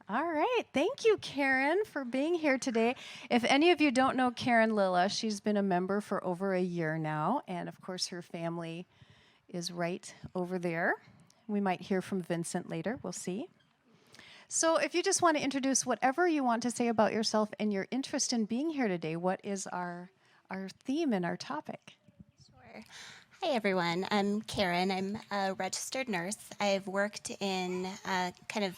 All right. Thank you, Karen, for being here today. If any of you don't know Karen Lilla, she's been a member for over a year now. And of course, her family is right over there. We might hear from Vincent later. We'll see. So, if you just want to introduce whatever you want to say about yourself and your interest in being here today, what is our theme and our topic? Sure. Hi, everyone. I'm Karen. I'm a registered nurse. I've worked in kind of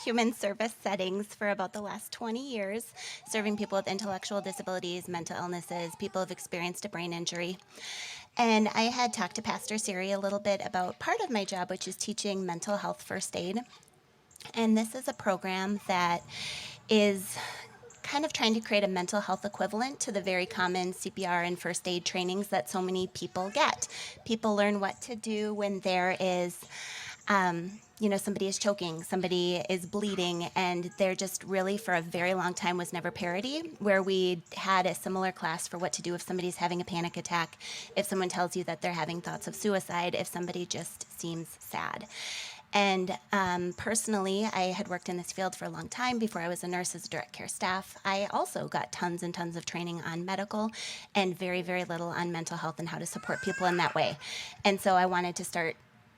human service settings for about the last 20 years, serving people with intellectual disabilities, mental illnesses, people who've experienced a brain injury. And I had talked to Pastor Siri a little bit about part of my job, which is teaching mental health first aid. And this is a program that is kind of trying to create a mental health equivalent to the very common CPR and first aid trainings that so many people get. People learn what to do when there is somebody is choking, somebody is bleeding, and there just really, for a very long time, was never parity, where we had a similar class for what to do if somebody's having a panic attack, if someone tells you that they're having thoughts of suicide, if somebody just seems sad. And personally, I had worked in this field for a long time before I was a nurse as a direct care staff. I also got tons and tons of training on medical and very, very little on mental health and how to support people in that way. And so I wanted to start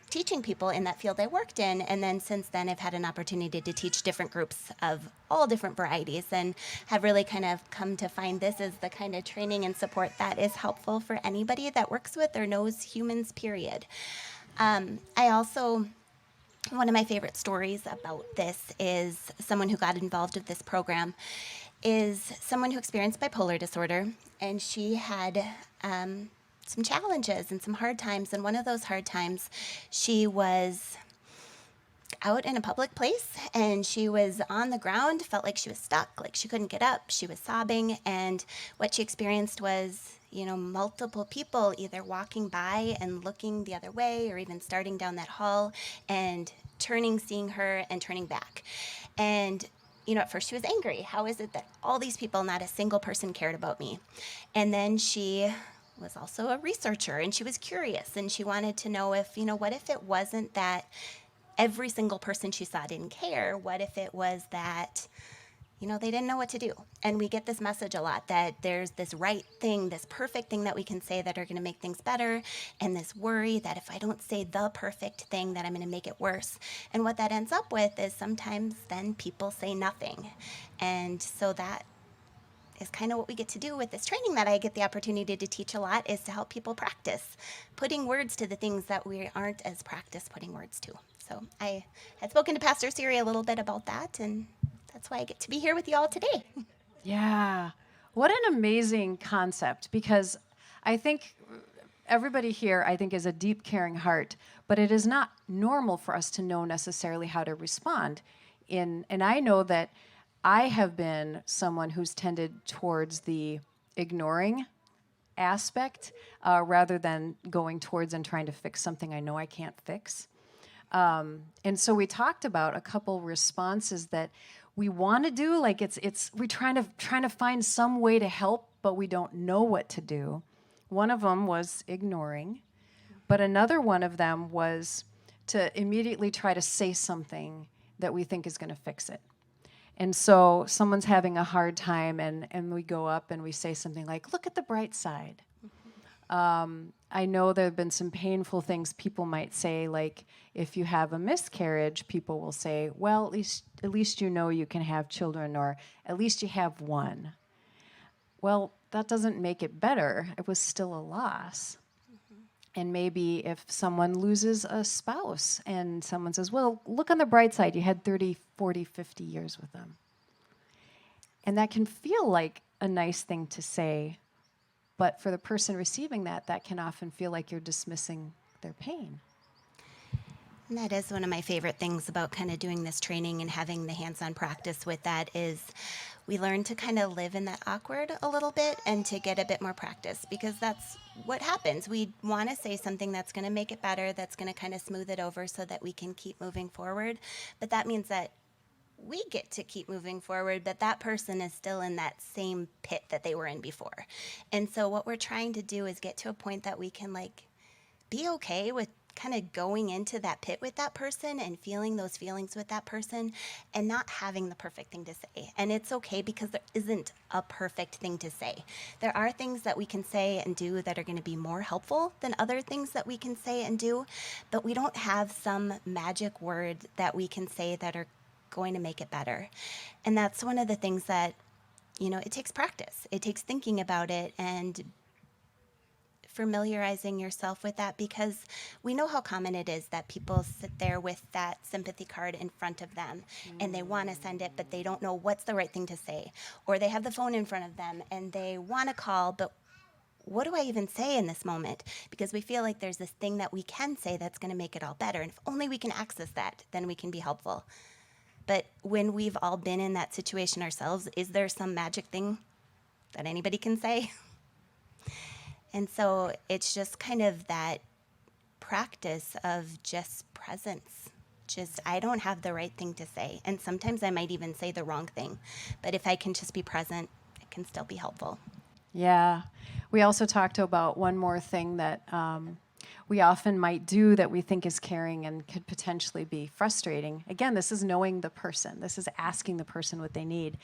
teaching people in that field I worked in. And then since then, I've had an opportunity to teach different groups of all different varieties and have really kind of come to find this as the kind of training and support that is helpful for anybody that works with or knows humans, period. I also one of my favorite stories about this is someone who got involved with this program is someone who experienced bipolar disorder, and she had some challenges and some hard times. And one of those hard times, she was out in a public place and she was on the ground, felt like she was stuck, like she couldn't get up, she was sobbing. And what she experienced was, multiple people either walking by and looking the other way or even starting down that hall and turning, seeing her, and turning back. And at first she was angry. How is it that all these people, not a single person, cared about me? And then she was also a researcher and she was curious and she wanted to know if, what if it wasn't that every single person she saw didn't care? What if it was that, they didn't know what to do? And we get this message a lot that there's this right thing, this perfect thing that we can say that are going to make things better, and this worry that if I don't say the perfect thing, that I'm going to make it worse. And what that ends up with is sometimes then people say nothing. And so that is kind of what we get to do with this training that I get the opportunity to teach a lot, is to help people practice putting words to the things that we aren't as practiced putting words to. So I had spoken to Pastor Siri a little bit about that, and that's why I get to be here with you all today. Yeah. What an amazing concept, because I think everybody here, I think, is a deep, caring heart, but it is not normal for us to know necessarily how to respond. And I know that I have been someone who's tended towards the ignoring aspect rather than going towards and trying to fix something I know I can't fix. And so we talked about a couple responses that we want to do, like we're trying to find some way to help, but we don't know what to do. One of them was ignoring, but another one of them was to immediately try to say something that we think is going to fix it. And so someone's having a hard time, and we go up and we say something like, "Look at the bright side." I know there have been some painful things people might say, like if you have a miscarriage, people will say, "Well, at least you know you can have children, or at least you have one." Well, that doesn't make it better. It was still a loss. And maybe if someone loses a spouse and someone says, "Well, look on the bright side, you had 30, 40, 50 years with them." And that can feel like a nice thing to say, but for the person receiving that, that can often feel like you're dismissing their pain. And that is one of my favorite things about kind of doing this training and having the hands-on practice with that, is we learn to kind of live in that awkward a little bit and to get a bit more practice, because that's what happens. We want to say something that's going to make it better, that's going to kind of smooth it over so that we can keep moving forward. But that means that we get to keep moving forward, but that person is still in that same pit that they were in before. And so what we're trying to do is get to a point that we can be okay with kind of going into that pit with that person and feeling those feelings with that person and not having the perfect thing to say. And it's okay because there isn't a perfect thing to say. There are things that we can say and do that are going to be more helpful than other things that we can say and do, but we don't have some magic word that we can say that are going to make it better. And that's one of the things that, it takes practice. It takes thinking about it and familiarizing yourself with that, because we know how common it is that people sit there with that sympathy card in front of them and they want to send it, but they don't know what's the right thing to say. Or they have the phone in front of them and they want to call, but what do I even say in this moment? Because we feel like there's this thing that we can say that's going to make it all better. And if only we can access that, then we can be helpful. But when we've all been in that situation ourselves, is there some magic thing that anybody can say? And so it's just kind of that practice of just presence. Just, I don't have the right thing to say. And sometimes I might even say the wrong thing. But if I can just be present, it can still be helpful. Yeah. We also talked about one more thing that we often might do that we think is caring and could potentially be frustrating. Again, this is knowing the person. This is asking the person what they need.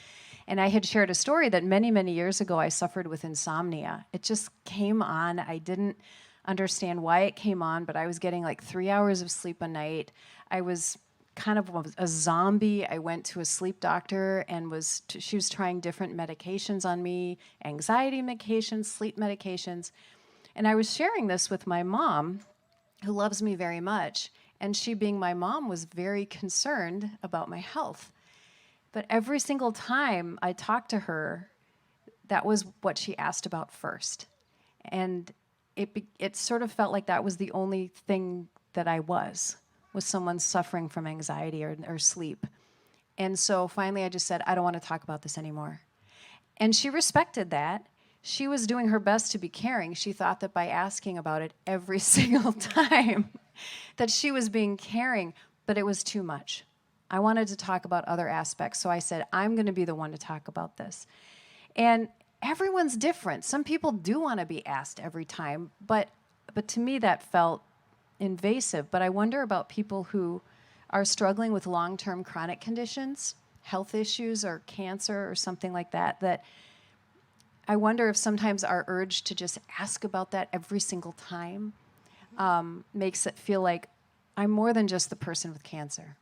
And I had shared a story that many, many years ago I suffered with insomnia. It just came on. I didn't understand why it came on, but I was getting like 3 hours of sleep a night. I was kind of a zombie. I went to a sleep doctor and she was trying different medications on me, anxiety medications, sleep medications. And I was sharing this with my mom, who loves me very much. And she, being my mom, was very concerned about my health. But every single time I talked to her, that was what she asked about first. And it sort of felt like that was the only thing that I was someone suffering from anxiety or sleep. And so finally I just said, I don't want to talk about this anymore. And she respected that. She was doing her best to be caring. She thought that by asking about it every single time that she was being caring, but it was too much. I wanted to talk about other aspects, so I said, I'm going to be the one to talk about this. And everyone's different. Some people do want to be asked every time, but to me that felt invasive. But I wonder about people who are struggling with long-term chronic conditions, health issues or cancer or something like that, that I wonder if sometimes our urge to just ask about that every single time makes it feel like I'm more than just the person with cancer.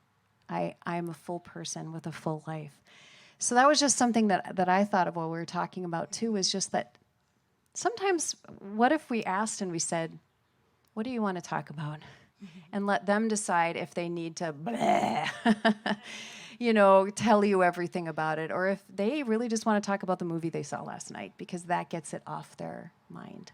I'm a full person with a full life. So that was just something that I thought of while we were talking about too, is just that sometimes what if we asked and we said, what do you want to talk about? Mm-hmm. And let them decide if they need to tell you everything about it, or if they really just want to talk about the movie they saw last night, because that gets it off their mind.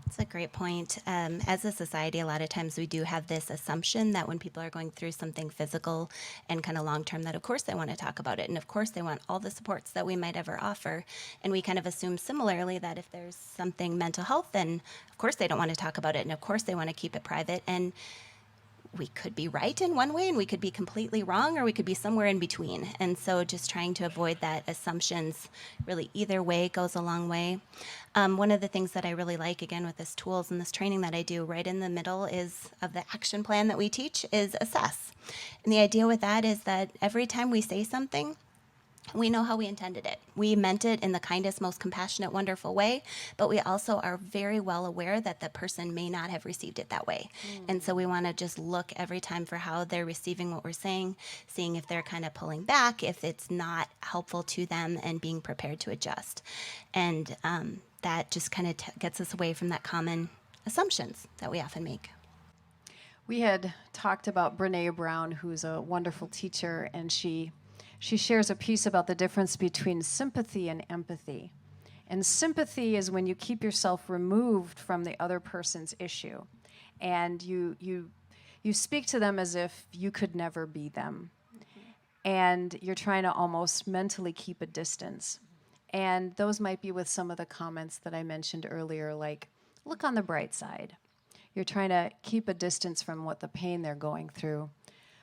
That's a great point. As a society, a lot of times we do have this assumption that when people are going through something physical and kind of long-term, that of course they want to talk about it. And of course they want all the supports that we might ever offer. And we kind of assume similarly that if there's something mental health, then of course they don't want to talk about it. And of course they want to keep it private. And we could be right in one way and we could be completely wrong, or we could be somewhere in between. And so just trying to avoid that assumptions, really either way goes a long way. One of the things that I really like, again, with this tools and this training that I do, right in the middle is of the action plan that we teach, is assess. And the idea with that is that every time we say something, we know how we intended it. We meant it in the kindest, most compassionate, wonderful way, but we also are very well aware that the person may not have received it that way. And so we want to just look every time for how they're receiving what we're saying, seeing if they're kind of pulling back, if it's not helpful to them, and being prepared to adjust. And that just kind of gets us away from that common assumptions that we often make. We had talked about Brené Brown, who's a wonderful teacher, and she shares a piece about the difference between sympathy and empathy. And sympathy is when you keep yourself removed from the other person's issue, and you speak to them as if you could never be them. And you're trying to almost mentally keep a distance. And those might be with some of the comments that I mentioned earlier, like, look on the bright side. You're trying to keep a distance from what the pain they're going through.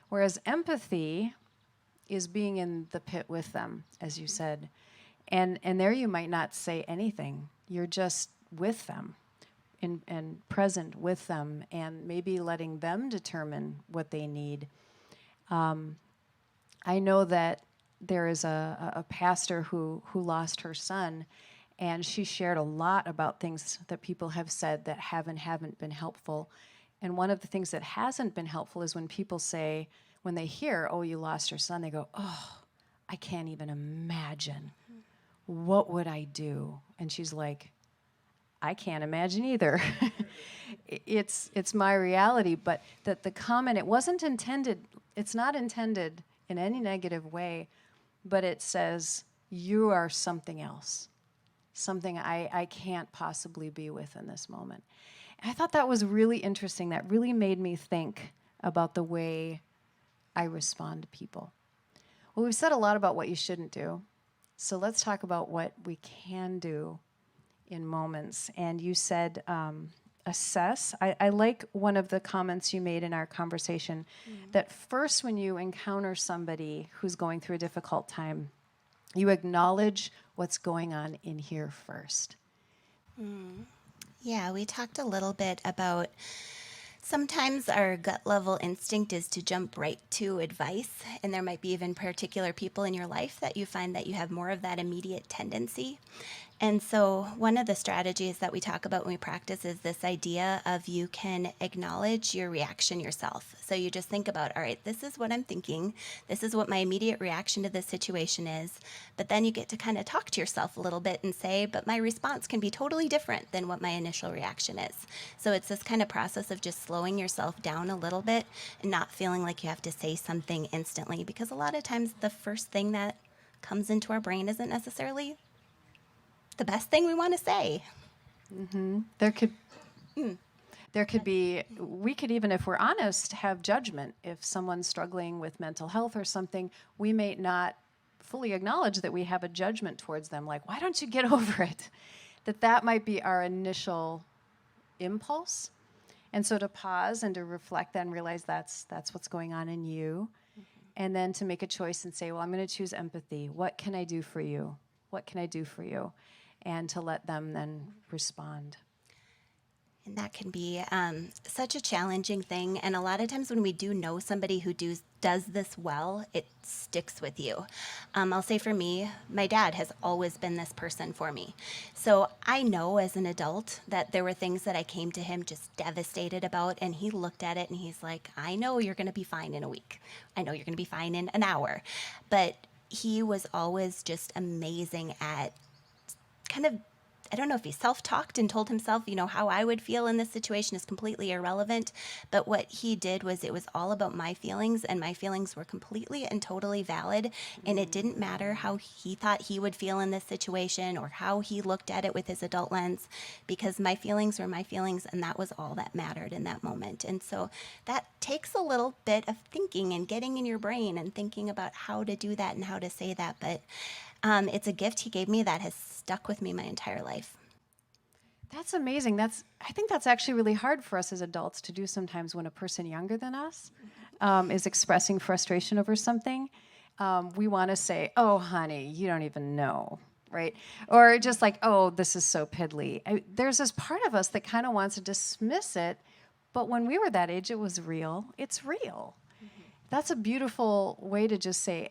Whereas empathy is being in the pit with them, as you said. And there you might not say anything. You're just with them. and present with them, and maybe letting them determine what they need. I know that there is a pastor who lost her son, and she shared a lot about things that people have said that have and haven't been helpful. And one of the things that hasn't been helpful is when people say, when they hear, oh, you lost your son, they go, oh, I can't even imagine. What would I do? And she's like, I can't imagine either. It's my reality, but that the comment, it wasn't intended, it's not intended in any negative way, but it says, you are something else, something I can't possibly be with in this moment. And I thought that was really interesting. That really made me think about the way I respond to people. Well, we've said a lot about what you shouldn't do, so let's talk about what we can do in moments. And you said assess. I like one of the comments you made in our conversation, that first when you encounter somebody who's going through a difficult time, you acknowledge what's going on in here first. Yeah, we talked a little bit about sometimes our gut level instinct is to jump right to advice, and there might be even particular people in your life that you find that you have more of that immediate tendency. And so, one of the strategies that we talk about when we practice is this idea of you can acknowledge your reaction yourself. So, you just think about, all right, this is what I'm thinking. This is what my immediate reaction to this situation is. But then you get to kind of talk to yourself a little bit and say, but my response can be totally different than what my initial reaction is. So, it's this kind of process of just slowing yourself down a little bit and not feeling like you have to say something instantly. Because a lot of times, the first thing that comes into our brain isn't necessarily the best thing we want to say. There could be, we could even, if we're honest, have judgment. If someone's struggling with mental health or something, we may not fully acknowledge that we have a judgment towards them, like, why don't you get over it? That might be our initial impulse. And so to pause and to reflect and realize that's what's going on in you. And then to make a choice and say, well, I'm going to choose empathy. What can I do for you? What can I do for you? And to let them then respond. And that can be such a challenging thing. And a lot of times when we do know somebody who does this well, it sticks with you. I'll say for me, my dad has always been this person for me. So I know as an adult that there were things that I came to him just devastated about. And he looked at it and he's like, I know you're going to be fine in a week. I know you're going to be fine in an hour. But he was always just amazing at kind of, I don't know if he self-talked and told himself, how I would feel in this situation is completely irrelevant. But what he did was it was all about my feelings, and my feelings were completely and totally valid. And it didn't matter how he thought he would feel in this situation or how he looked at it with his adult lens, because my feelings were my feelings, and that was all that mattered in that moment. And so that takes a little bit of thinking and getting in your brain and thinking about how to do that and how to say that. But it's a gift he gave me that has stuck with me my entire life. That's amazing. I think that's actually really hard for us as adults to do sometimes when a person younger than us is expressing frustration over something. We want to say, oh, honey, you don't even know, right? Or just like, oh, this is so piddly. There's this part of us that kind of wants to dismiss it, but when we were that age, it was real. It's real. That's a beautiful way to just say,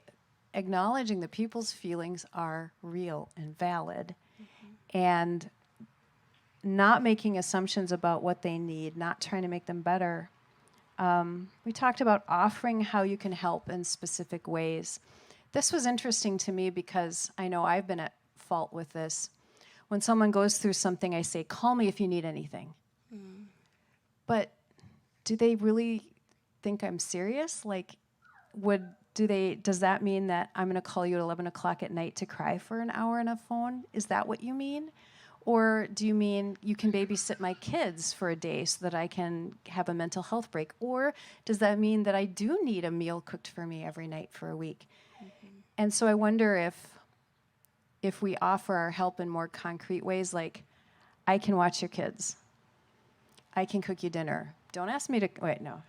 acknowledging that people's feelings are real and valid, and not making assumptions about what they need, not trying to make them better. We talked about offering how you can help in specific ways. This was interesting to me because I know I've been at fault with this. When someone goes through something, I say, call me if you need anything. But do they really think I'm serious? Like, does that mean that I'm going to call you at 11 o'clock at night to cry for an hour on a phone? Is that what you mean? Or do you mean you can babysit my kids for a day so that I can have a mental health break? Or does that mean that I do need a meal cooked for me every night for a week? And so I wonder if we offer our help in more concrete ways, like, I can watch your kids. I can cook you dinner. Don't ask me to, wait, no.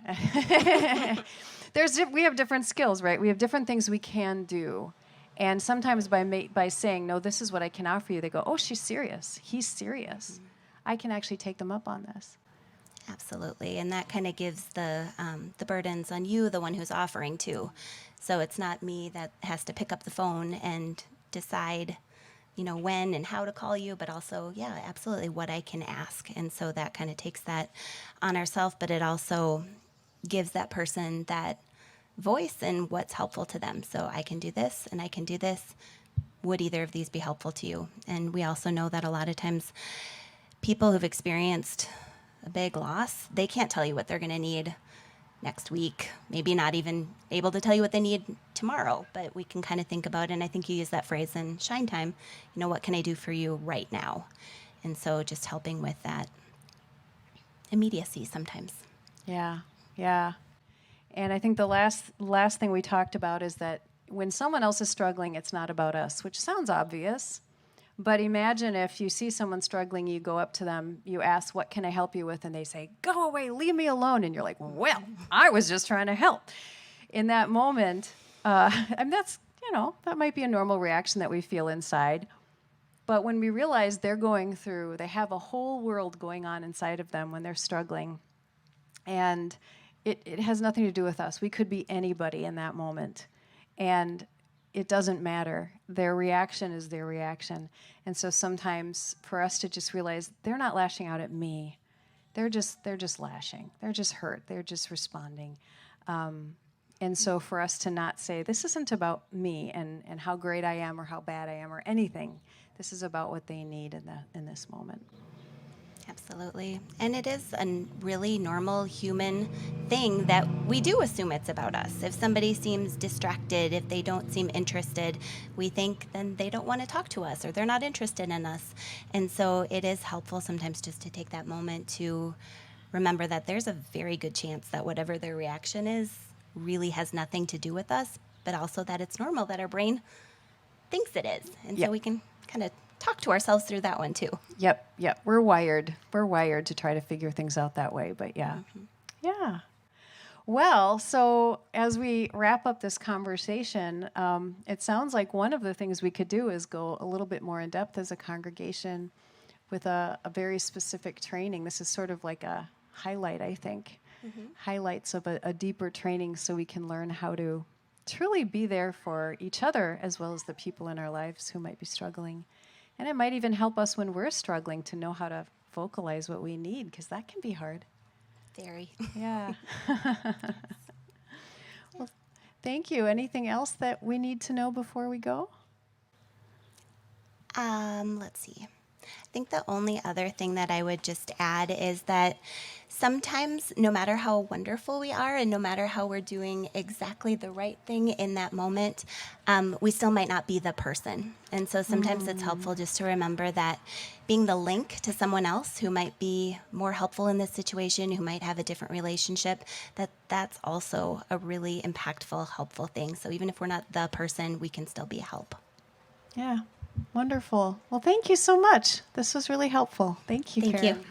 We have different skills, right? We have different things we can do. And sometimes by saying, no, this is what I can offer you, they go, oh, she's serious. He's serious. I can actually take them up on this. Absolutely, and that kind of gives the burdens on you, the one who's offering too. So it's not me that has to pick up the phone and decide, when and how to call you, but also, yeah, absolutely, what I can ask. And so that kind of takes that on ourselves, but it also gives that person that voice and what's helpful to them. So I can do this and I can do this. Would either of these be helpful to you? And we also know that a lot of times people who've experienced a big loss, they can't tell you what they're going to need next week, maybe not even able to tell you what they need tomorrow, but we can kind of think about it. And I think you use that phrase in Shine Time, what can I do for you right now? And so just helping with that immediacy sometimes. Yeah, yeah. And I think the last thing we talked about is that when someone else is struggling, it's not about us, which sounds obvious. But imagine if you see someone struggling, you go up to them, you ask, what can I help you with? And they say, go away, leave me alone. And you're like, well, I was just trying to help. In that moment, and that's, that might be a normal reaction that we feel inside. But when we realize they have a whole world going on inside of them when they're struggling. And it has nothing to do with us. We could be anybody in that moment. And it doesn't matter. Their reaction is their reaction. And so sometimes for us to just realize they're not lashing out at me. They're just lashing. They're just hurt. They're just responding. And so for us to not say, this isn't about me and how great I am or how bad I am or anything. This is about what they need in this moment. Absolutely. And it is a really normal human thing that we do assume it's about us. If somebody seems distracted, if they don't seem interested, we think then they don't want to talk to us or they're not interested in us. And so it is helpful sometimes just to take that moment to remember that there's a very good chance that whatever their reaction is really has nothing to do with us, but also that it's normal that our brain thinks it is. And Yep. so we can kind of talk to ourselves through that one too. Yep. We're wired to try to figure things out that way, but yeah. Mm-hmm. Yeah. Well, so as we wrap up this conversation, it sounds like one of the things we could do is go a little bit more in depth as a congregation with a very specific training. This is sort of like a highlight, I think, highlights of a deeper training so we can learn how to truly be there for each other as well as the people in our lives who might be struggling. And it might even help us when we're struggling to know how to vocalize what we need, because that can be hard. Very. Yeah. Well, thank you. Anything else that we need to know before we go? Let's see. I think the only other thing that I would just add is that sometimes, no matter how wonderful we are and no matter how we're doing exactly the right thing in that moment, we still might not be the person. And so sometimes it's helpful just to remember that being the link to someone else who might be more helpful in this situation, who might have a different relationship, that's also a really impactful, helpful thing. So even if we're not the person, we can still be a help. Yeah. Wonderful. Well, thank you so much. This was really helpful. Thank you, Thank Karen. you.